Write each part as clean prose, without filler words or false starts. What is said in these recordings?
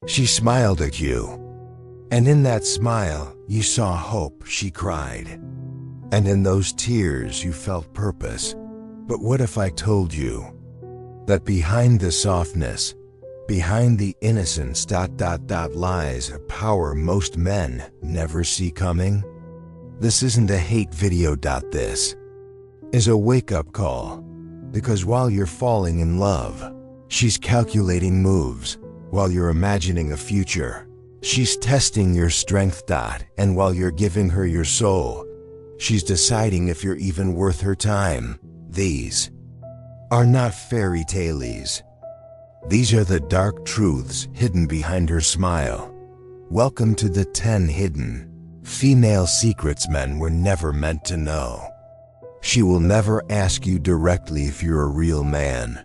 She smiled at you, and in that smile you saw hope, she cried. And in those tears you felt purpose. But what if I told you that behind the softness, behind the innocence, lies a power most men never see coming? This isn't a hate video. This is a wake-up call, because while you're falling in love, she's calculating moves. While you're imagining a future, she's testing your strength. And while you're giving her your soul, she's deciding if you're even worth her time. These are not fairy tales. These are the dark truths hidden behind her smile. Welcome to the 10 hidden female secrets men were never meant to know. She will never ask you directly if you're a real man,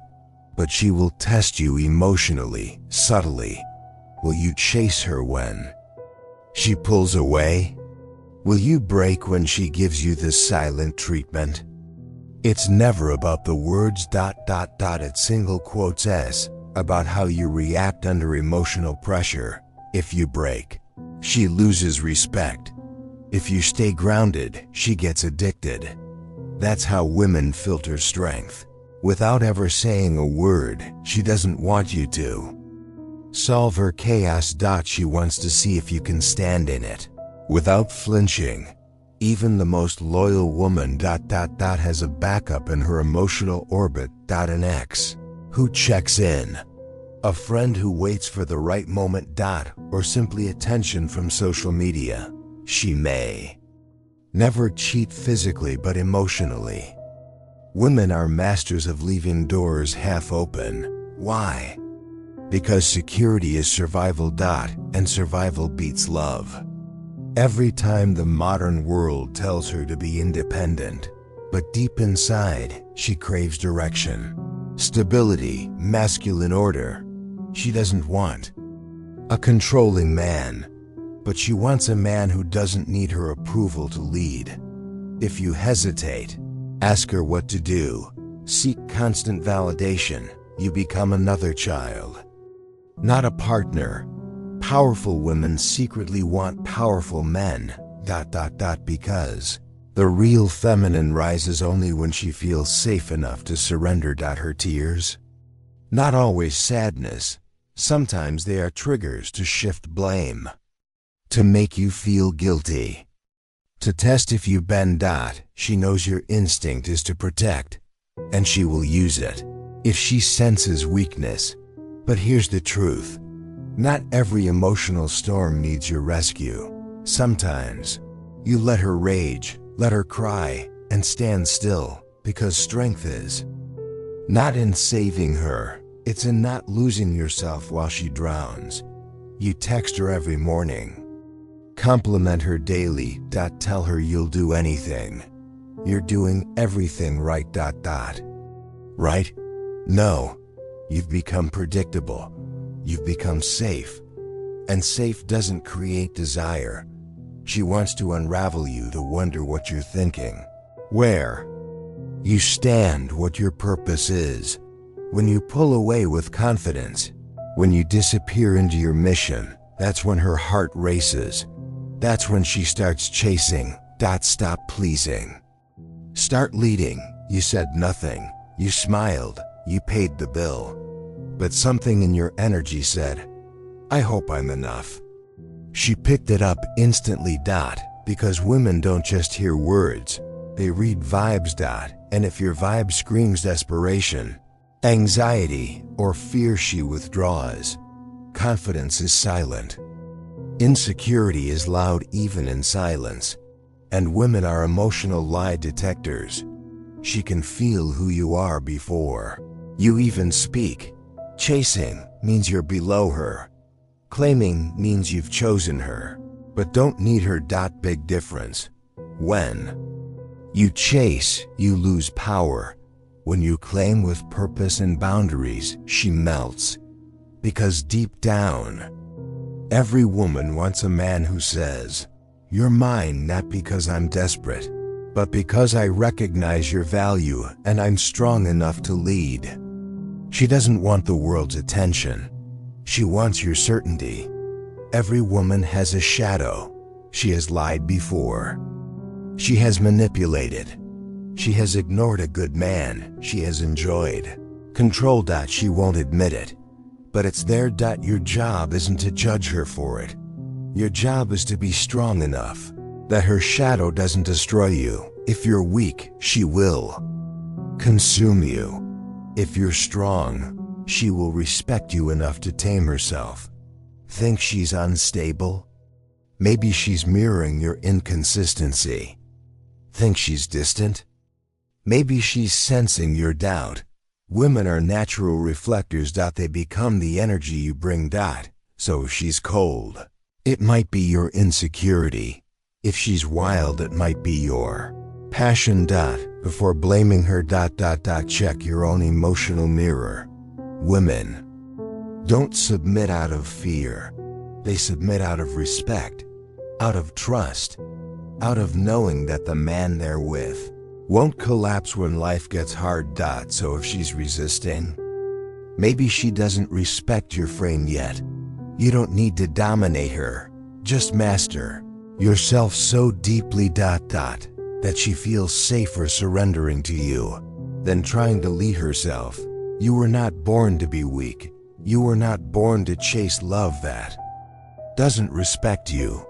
but she will test you emotionally, subtly. Will you chase her when she pulls away? Will you break when she gives you the silent treatment? It's never about the words. It's single quotes s about how you react under emotional pressure. If you break, she loses respect. If you stay grounded, she gets addicted. That's how women filter strength. Without ever saying a word, she doesn't want you to solve her chaos. She wants to see if you can stand in it without flinching. Even the most loyal woman has a backup in her emotional orbit. An ex who checks in, a friend who waits for the right moment. Or simply attention from social media. She may never cheat physically, but emotionally. Women are masters of leaving doors half open. Why? Because security is survival. And survival beats love. Every time the modern world tells her to be independent, but deep inside, she craves direction, stability, masculine order. She doesn't want a controlling man, but she wants a man who doesn't need her approval to lead. If you hesitate, ask her what to do, seek constant validation, you become another child, not a partner. Powerful women secretly want powerful men. Because the real feminine rises only when she feels safe enough to surrender. Her tears, not always sadness, sometimes they are triggers to shift blame, to make you feel guilty, to test if you bend. She knows your instinct is to protect, and she will use it if she senses weakness. But here's the truth. Not every emotional storm needs your rescue. Sometimes you let her rage, let her cry, and stand still, because strength is not in saving her, it's in not losing yourself while she drowns. You text her every morning, compliment her daily. Tell her you'll do anything. You're doing everything right. Right? No. You've become predictable. You've become safe. And safe doesn't create desire. She wants to unravel you, to wonder what you're thinking, where you stand, what your purpose is. When you pull away with confidence, when you disappear into your mission, that's when her heart races. That's when she starts chasing. Stop pleasing. Start leading. You said nothing. You smiled. You paid the bill. But something in your energy said, I hope I'm enough. She picked it up instantly. Because women don't just hear words, they read vibes. And if your vibe screams desperation, anxiety, or fear, she withdraws. Confidence is silent. Insecurity is loud even in silence. And women are emotional lie detectors. She can feel who you are before you even speak. Chasing means you're below her. Claiming means you've chosen her, but don't need her. Big difference. When you chase, you lose power. When you claim with purpose and boundaries, she melts. Because deep down, every woman wants a man who says, You're mine not because I'm desperate, but because I recognize your value and I'm strong enough to lead. She doesn't want the world's attention. She wants your certainty. Every woman has a shadow. She has lied before. She has manipulated. She has ignored a good man she has enjoyed. Control. She won't admit it, but it's there. Your job isn't to judge her for it. Your job is to be strong enough that her shadow doesn't destroy you. If you're weak, she will consume you. If you're strong, she will respect you enough to tame herself. Think she's unstable? Maybe she's mirroring your inconsistency. Think she's distant? Maybe she's sensing your doubt. Women are natural reflectors. They become the energy you bring. So if she's cold, it might be your insecurity. If she's wild, it might be your passion. Before blaming her, check your own emotional mirror. Women don't submit out of fear. They submit out of respect, out of trust, out of knowing that the man they're with won't collapse when life gets hard. So if she's resisting, maybe she doesn't respect your frame yet. You don't need to dominate her. Just master yourself so deeply that she feels safer surrendering to you than trying to lead herself. You were not born to be weak. You were not born to chase love that doesn't respect you.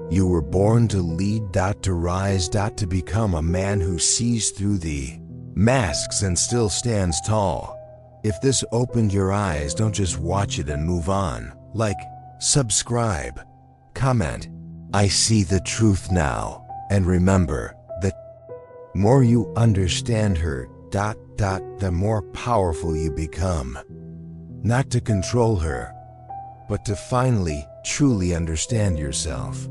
You were born to lead. To rise. To become a man who sees through the masks and still stands tall. If this opened your eyes, don't just watch it and move on. Like, subscribe, comment. I see the truth now. And remember, the more you understand her, the more powerful you become. Not to control her, but to finally, truly understand yourself.